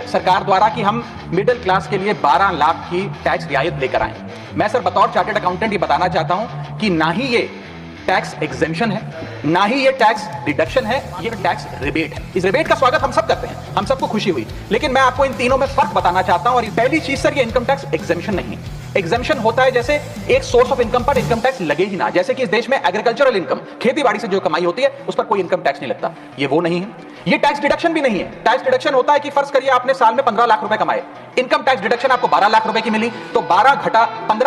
सरकार द्वारा कि हम मिडिल क्लास के लिए 12 लाख की टैक्स रियायत लेकर आए। मैं सर बतौर चार्टर्ड अकाउंटेंट ये बताना चाहता हूं कि ना ही ये टैक्स एग्जेम्पशन है, ना ही ये टैक्स डिडक्शन है, ये टैक्स रिबेट है। इस रिबेट का स्वागत हम सब करते हैं, हम सबको खुशी हुई, लेकिन मैं आपको इन तीनों में फर्क बताना चाहता हूं। और पहली चीज सर, ये इनकम टैक्स एग्जेम्पशन नहीं है। एग्जेम्पशन होता है जैसे एक सोर्स ऑफ इनकम पर इनकम टैक्स लगे ही ना, जैसे कि इस देश में एग्रीकल्चरल इनकम, खेती बाड़ी से जो कमाई होती है उस पर कोई इनकम टैक्स नहीं लगता, ये वो नहीं है। ये टैक्स डिडक्शन भी नहीं है। टैक्स डिडक्शन होता है कि फर्ज करिए आपने साल में 15 लाख रुपए कमाए, इनकम टैक्स डिडक्शन आपको 12 लाख रुपए की मिली, तो 15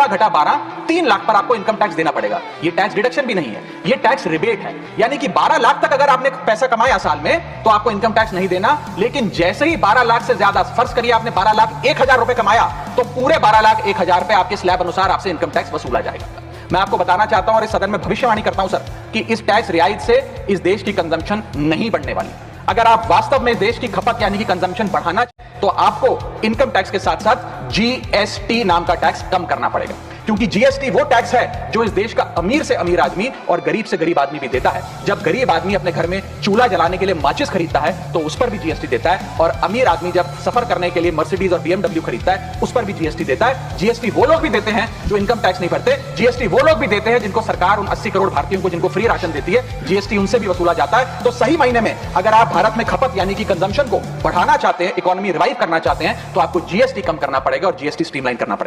घटा 12 3 लाख पर आपको इनकम टैक्स देना पड़ेगा। ये टैक्स डिडक्शन भी नहीं है, ये टैक्स रिबेट है। यानी कि 12 लाख तक अगर आपने पैसा कमाया साल में तो आपको इनकम टैक्स नहीं देना, लेकिन जैसे ही 12 लाख से ज्यादा, फर्ज करिए आपने 12 लाख 1,000 रुपए कमाया, तो पूरे 12 लाख 1,000 पे आपके स्लैब अनुसार आपसे इनकम टैक्स वसूला जाएगा। मैं आपको बताना चाहता हूं और इस सदन में भविष्यवाणी करता हूं सर कि इस टैक्स रियायत से इस देश की कंजम्पशन नहीं बढ़ने वाली। अगर आप वास्तव में देश की खपत यानी कि कंजम्पशन बढ़ाना तो आपको इनकम टैक्स के साथ साथ जीएसटी नाम का टैक्स कम करना पड़ेगा, क्योंकि जीएसटी वो टैक्स है जो इस देश का अमीर से अमीर आदमी और गरीब से गरीब आदमी भी देता है। जब गरीब आदमी अपने घर में चूल्हा जलाने के लिए माचिस खरीदता है तो उस पर भी जीएसटी देता है, और अमीर आदमी जब सफर करने के लिए मर्सिडीज और बीएमडब्ल्यू खरीदता है उस पर भी जीएसटी देता है। जीएसटी वो लोग भी देते हैं जो इनकम टैक्स नहीं भरते, जीएसटी वो लोग भी देते हैं जिनको सरकार उन 80 करोड़ भारतीयों को जिनको फ्री राशन देती है, जीएसटी उनसे भी वसूला जाता है। तो सही मायने में अगर आप भारत में खपत यानी कि कंजम्पशन को बढ़ाना चाहते हैं, इकोनॉमी रिवाइव करना चाहते हैं, तो आपको जीएसटी कम करना पड़ेगा और जीएसटी स्ट्रीमलाइन करना पड़ेगा।